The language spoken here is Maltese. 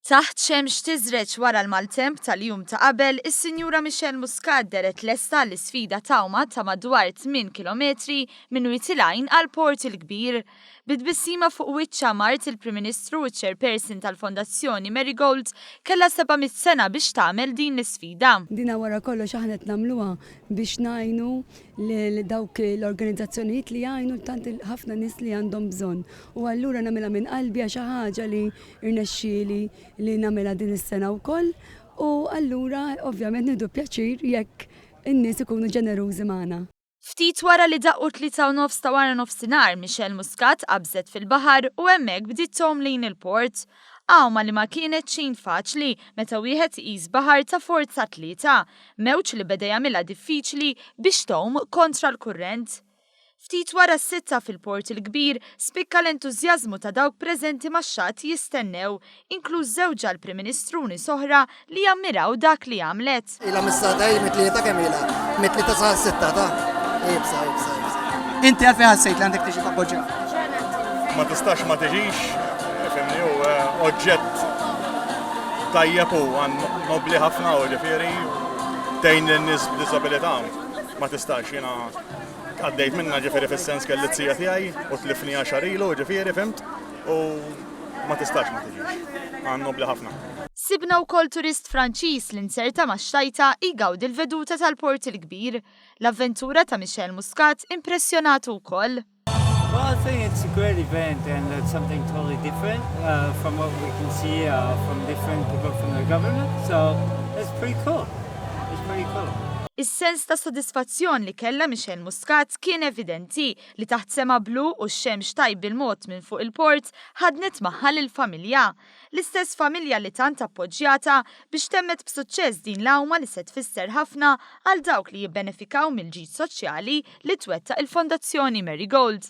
Taħt xemx tiżreġ wara l-maltemp tal-jum ta' qabel, is-Sinjura Michelle Muscat deret lesta l-isfida tawma ta' madwar 8 kilometri minn Witilajn għal Port il-Kbir. Bid-bissima fuq wiċċa Mart il-Prim Ministru u ċ-Chairperson tal-Fondazzjoni Marigold kellha 700 sena biex tagħmel din l-isfida. Dina wara kollox aħna qed nagħmluha biex ngħinu lil dawk l-organizzazzjonijiet li jgħinu tant ħafna nies li għandhom bżonn. U allura nagħmilha minn qalbi għax ħaġa li rnexxieli li nagħmilha din is-sena wkoll u allura ovvjament nieħdu pjaċir jekk in-nies ikunu ġenerużi magħna. Ftit wara li daqqu 3:30 ta' wara nofsinhar, Michelle Muscat qabżet fil-baħar u hemmhekk bdiet tom lejn il-port. Għawma li ma kienet xejn faċli meta wieħed iqis baħar ta' forza 3, mewġ li beda jagħmilha diffiċli biex tom kontra l-kurrent. Ftit wara s-6 fil-Port il-Kbir spikka l-entużjażmu ta' dawk preżenti max-xatt jistennew, inkluż żewġa l-Prim Ministru soħra li jammiraw dak li għamlet. Ila mis-sada mit-tlieta kemm ilha? Mit-tlieta sa' s-sitta ta' ibsa. Inti għalfejn ħassejt li għandek tiġi tappoġġja? Ma tistax ma tiġix, fimni hu oġġett tajjeb u nobli ħafna u ġifieri tgħin lin-nies b'diżabilità. Ma tistax jiena għaddejt minna ġifieri fis-sens kelli t-sija tiegħi u tlifni 10 ilu ġifieri fimt u ma tistax ma tiġix. Nobli ħafna. Sibna wkoll turist Franċiż li nserta max-xtajta igawdi l-veduta tal-Port il-Kbir. L-avventura ta' Michelle Muscat impressjonatu wkoll. Well, I think it's a great event and it's something totally different from what we can see from different people from the government. So it's pretty cool. It's pretty cool. Is-sens ta' sodisfazzjon li kellha Michelle Muscat kien evidenti li taħt sema blu u x-xemx tajb il-mod minn fuq il-port ħadnet magħha lill-familja. L-istess familja li tant appoġġjata biex temmet b'suċċess din l-għawma li se tfisser ħafna għal dawk li jibbenefikaw mill-ġid soċjali li twettaq il-Fondazzjoni Marigold.